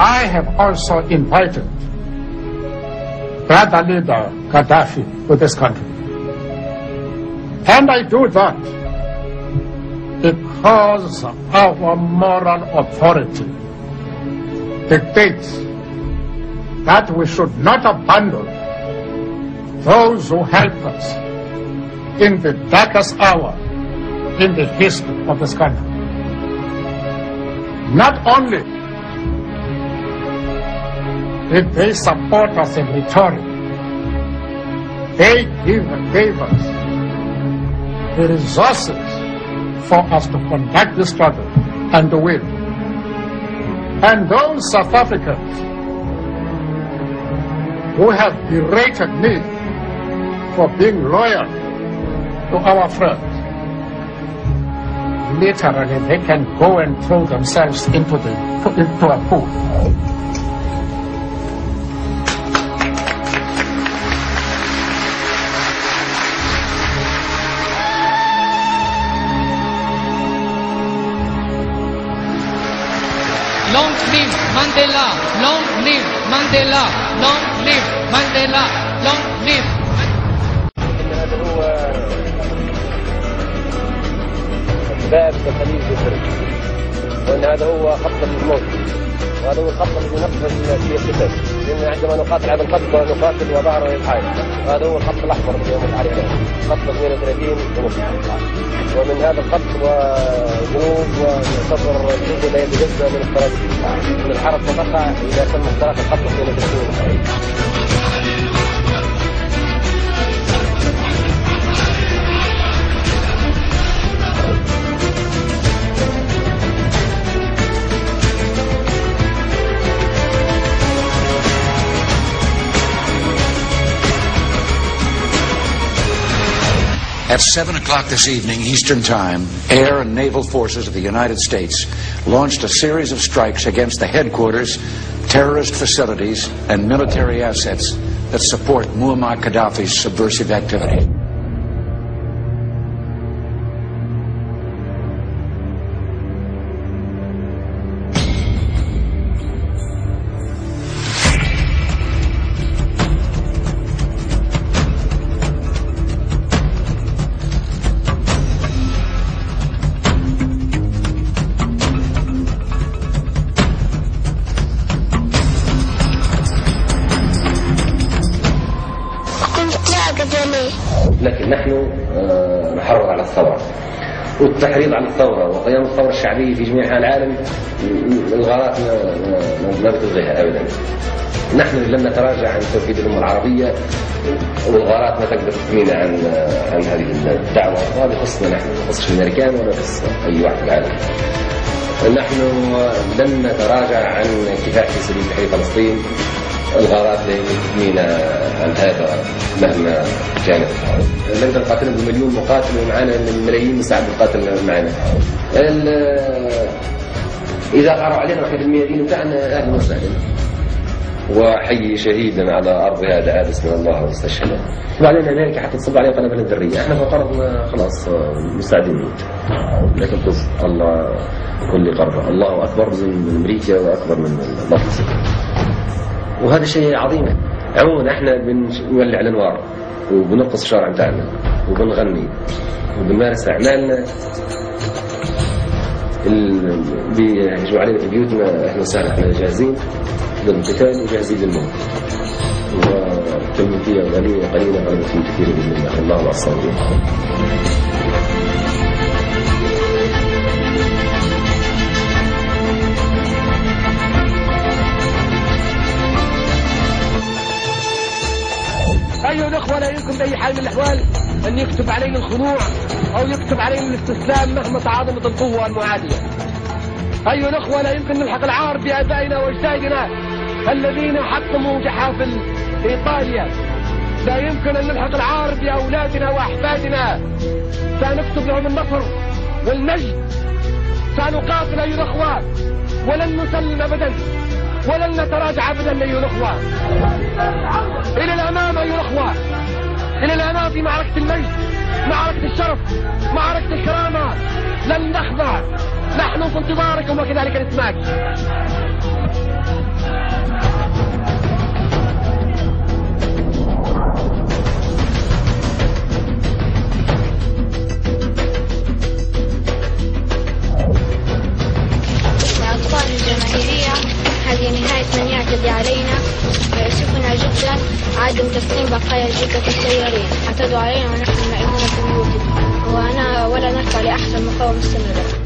I have also invited brother leader Gaddafi to this country. And I do that because our moral authority dictates that we should not abandon those who help us in the darkest hour in the history of this country. Not only did they support us in rhetoric, they gave us the resources for us to conduct the struggle and to win. And those South Africans who have berated me for being loyal to our friends, literally they can go and throw themselves into a pool. Long live Mandela, long live Mandela, long live Mandela, long live. هذا هو باب الخليج الفرنسي، وان هذا هو خط الموت، وهذا هو الخط الذي نقتل فيه القتال، لان عندما نقاتل هذا الخط نقاتل وظهره للحائط، وهذا هو الخط الاحمر الذي يمر علينا، خط 32 ونصف. ومن هذا الخط وجنوب ويعتبر الجزء لا يتجزا من الطرابلس، من الحرب ستقع اذا تم اختراق الخط 32. At 7 o'clock this evening, Eastern Time, air and naval forces of the United States launched a series of strikes against the headquarters, terrorist facilities, and military assets that support Muammar Gaddafi's subversive activity. لكن نحن نحرض على الثورة والتحريض على الثورة وقيام الثورة الشعبية في جميع أنحاء العالم. الغارات ما بتلغيها أبدا. نحن لن نتراجع عن توحيد الأمة العربية، والغارات ما تقدر تثنينا عن هذه الدعوة. وهذه خصنا نحن، ما تخصش الأمريكان ولا تخص أي واحد في العالم. نحن لن نتراجع عن كفاح في سبيل تحرير فلسطين. الغارات لا يمكن تثنينا عن هذا مهما كانت. نقدر نقاتلهم بمليون مقاتل ومعنا ملايين مساعد نقاتل معنا. إذا غاروا علينا واحد الميادين بتاعنا أهلا وسهلا، وحي شهيدا على أرض هذا عابس من الله واستشهد. وبعدين أمريكا حتى تصب علينا قنابل ذرية، احنا فقرضنا خلاص مستعدين نموت. لكن قص الله كل قرب، الله أكبر من أمريكا وأكبر من الله. وهذا شيء عظيم. عموما احنا بنولع الانوار وبنرقص الشارع بتاعنا وبنغني وبنمارس اعمالنا. بيهجموا علينا في بيوتنا، احنا وسهلا، احنا جاهزين للقتال وجاهزين للموت. وكم فيها قليلا قليلا غلبت من كثير باذن الله. الله مع الصابرين. أيها الأخوة، لا يمكن بأي حال من الأحوال أن يكتب علينا الخضوع أو يكتب علينا الاستسلام مهما تعاظمت القوة المعادية. أيها الأخوة، لا يمكن نلحق العار بآبائنا وأجدادنا الذين حطموا جحافل إيطاليا. لا يمكن أن نلحق العار بأولادنا وأحفادنا. سنكتب لهم النصر والمجد. سنقاتل أيها الأخوة، ولن نسلم أبدا، ولن نتراجع أبدا أيها الأخوة. إلى الأمام أيها الأخوة، إلى الأمام في معركة المجد، معركة الشرف، معركة الكرامة. لن نخضع نحن في انتظاركم وكذلك نسمعك. الأطفال الجماهيرية هذه نهاية من يعتدي علينا. يؤسفنا جدا عدم تسليم بقايا الجثث السيارين. اعتدوا علينا ونحن نائمون في بيوتنا ولا نرفع لأحد المقاومة السنة.